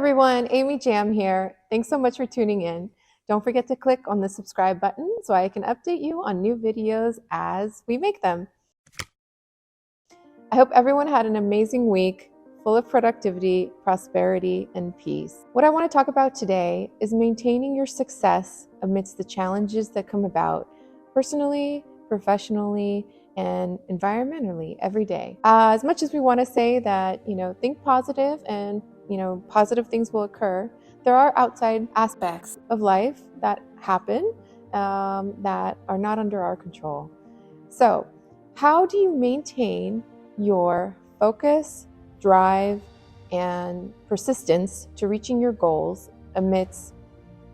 everyone, Amy Jam here. Thanks so much for tuning in. Don't forget to click on the subscribe button so I can update you on new videos as we make them. I hope everyone had an amazing week full of productivity, prosperity, and peace. What I want to talk about today is maintaining your success amidst the challenges that come about personally, professionally, and environmentally every day. As much as we want to say that, think positive and positive things will occur, there are outside aspects of life that happen that are not under our control. So, how do you maintain your focus, drive, and persistence to reaching your goals amidst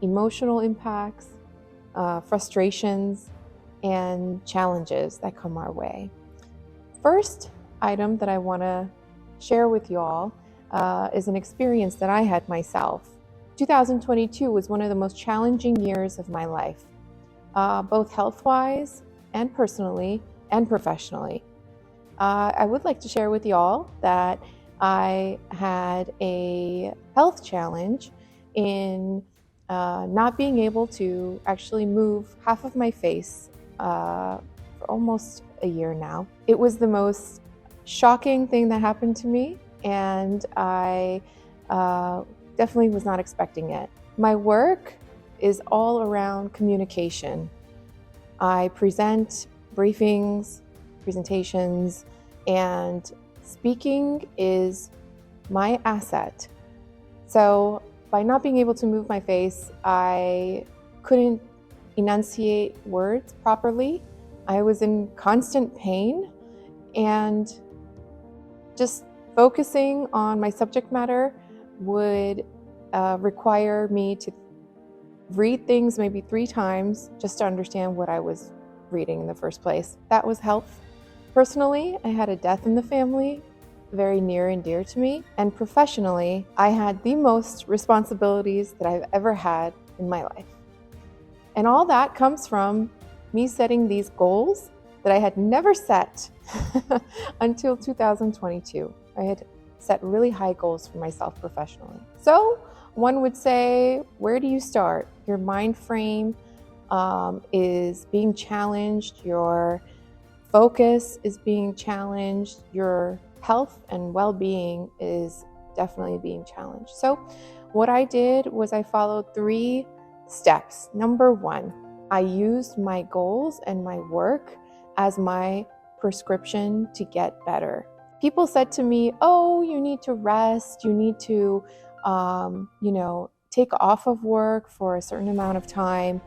emotional impacts, frustrations, and challenges that come our way? First item that I want to share with you all is an experience that I had myself. 2022 was one of the most challenging years of my life, both health-wise and personally and professionally. I would like to share with you all that I had a health challenge in not being able to actually move half of my face for almost a year now. It was the most shocking thing that happened to me, and I definitely was not expecting it. My work is all around communication. I present briefings, presentations, and speaking is my asset. So by not being able to move my face, I couldn't enunciate words properly. I was in constant pain, and just focusing on my subject matter would require me to read things maybe 3 times just to understand what I was reading in the first place. That was health. Personally, I had a death in the family, very near and dear to me. And professionally, I had the most responsibilities that I've ever had in my life. And all that comes from me setting these goals that I had never set until 2022. I had set really high goals for myself professionally. So one would say, where do you start? Your mind frame is being challenged, your focus is being challenged, your health and well-being is definitely being challenged. So what I did was I followed 3 steps. Number 1, I used my goals and my work as my prescription to get better. People said to me, oh, you need to rest, you need to, take off of work for a certain amount of time.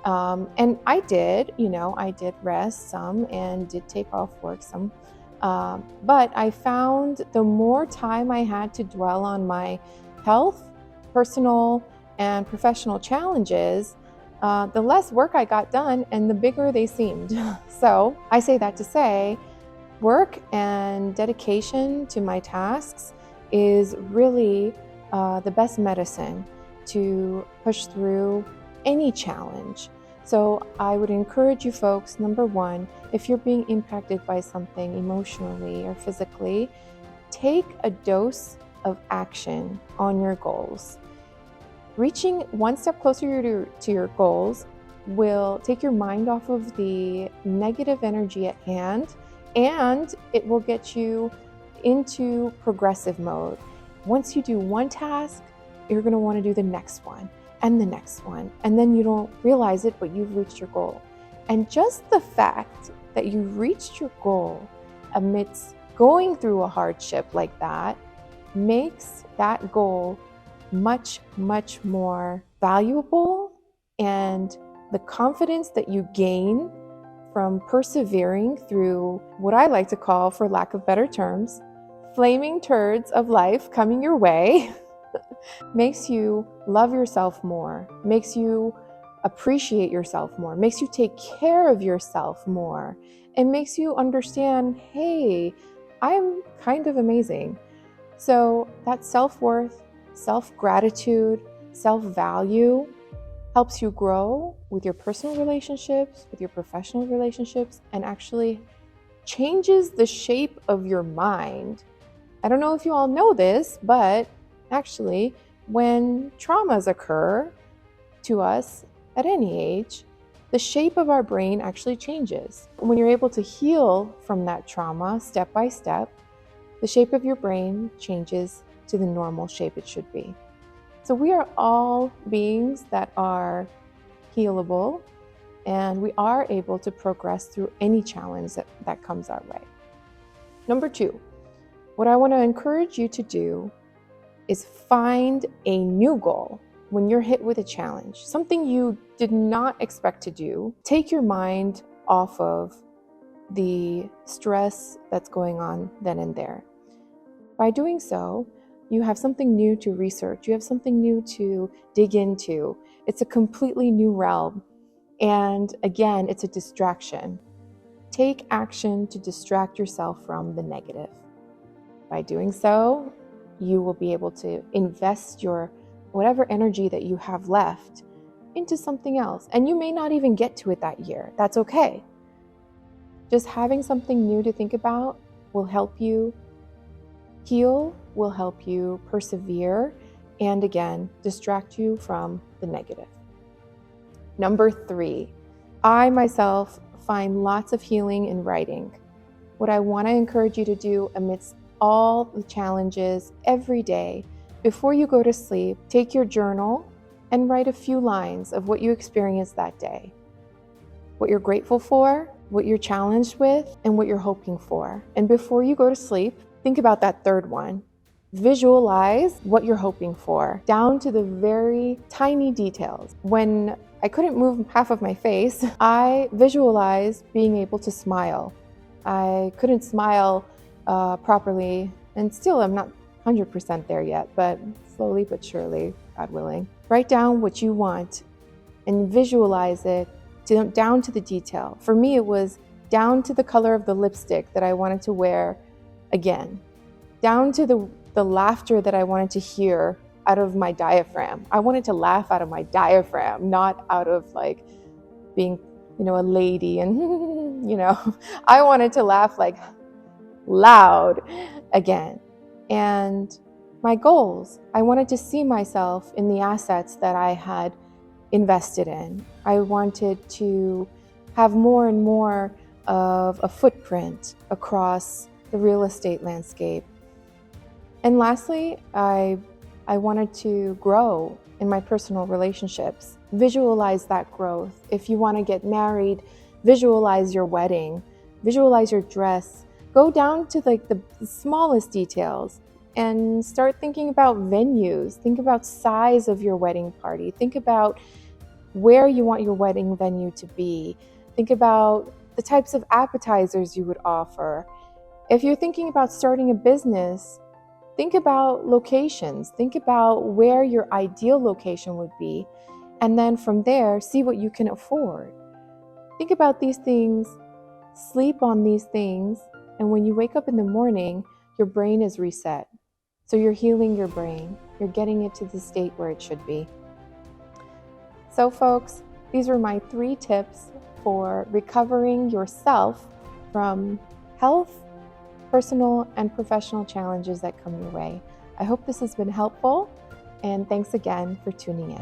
And I did, I did rest some and did take off work some. But I found the more time I had to dwell on my health, personal, and professional challenges, the less work I got done and the bigger they seemed. So I say that to say, work and dedication to my tasks is really the best medicine to push through any challenge. So I would encourage you folks, number 1, if you're being impacted by something emotionally or physically, take a dose of action on your goals. Reaching one step closer to your goals will take your mind off of the negative energy at hand, and it will get you into progressive mode. Once you do one task, you're going to want to do the next one and the next one, and then you don't realize it, but you've reached your goal. And just the fact that you reached your goal amidst going through a hardship like that makes that goal much, much more valuable, and the confidence that you gain from persevering through what I like to call, for lack of better terms, flaming turds of life coming your way makes you love yourself more, makes you appreciate yourself more, makes you take care of yourself more, and makes you understand, hey, I'm kind of amazing. So that self-worth, self-gratitude, self-value helps you grow with your personal relationships, with your professional relationships, and actually changes the shape of your mind. I don't know if you all know this, but actually, when traumas occur to us at any age, the shape of our brain actually changes. When you're able to heal from that trauma step by step, the shape of your brain changes to the normal shape it should be. So we are all beings that are healable, and we are able to progress through any challenge that comes our way. Number 2, what I want to encourage you to do is find a new goal when you're hit with a challenge, something you did not expect to do. Take your mind off of the stress that's going on then and there. By doing so, you have something new to research. You have something new to dig into. It's a completely new realm. And again, it's a distraction. Take action to distract yourself from the negative. By doing so, you will be able to invest your whatever energy that you have left into something else. And you may not even get to it that year. That's okay. Just having something new to think about will help you heal, will help you persevere, and again, distract you from the negative. Number 3, I myself find lots of healing in writing. What I want to encourage you to do amidst all the challenges every day, before you go to sleep, take your journal and write a few lines of what you experienced that day, what you're grateful for, what you're challenged with, and what you're hoping for. And before you go to sleep, think about that third one. Visualize what you're hoping for, down to the very tiny details. When I couldn't move half of my face, I visualized being able to smile. I couldn't smile properly, and still I'm not 100% there yet, but slowly but surely, God willing. Write down what you want and visualize it down to the detail. For me, it was down to the color of the lipstick that I wanted to wear again, down to the laughter that I wanted to hear out of my diaphragm. I wanted to laugh out of my diaphragm, not out of like being, a lady and, I wanted to laugh like loud again. And my goals, I wanted to see myself in the assets that I had invested in. I wanted to have more and more of a footprint across the real estate landscape. And lastly, I wanted to grow in my personal relationships. Visualize that growth. If you want to get married, visualize your wedding, visualize your dress. Go down to like the smallest details and start thinking about venues. Think about size of your wedding party. Think about where you want your wedding venue to be. Think about the types of appetizers you would offer. If you're thinking about starting a business, think about locations. Think about where your ideal location would be. And then from there, see what you can afford. Think about these things, sleep on these things, and when you wake up in the morning, your brain is reset. So you're healing your brain. You're getting it to the state where it should be. So folks, these were my 3 tips for recovering yourself from health, personal, and professional challenges that come your way. I hope this has been helpful, and thanks again for tuning in.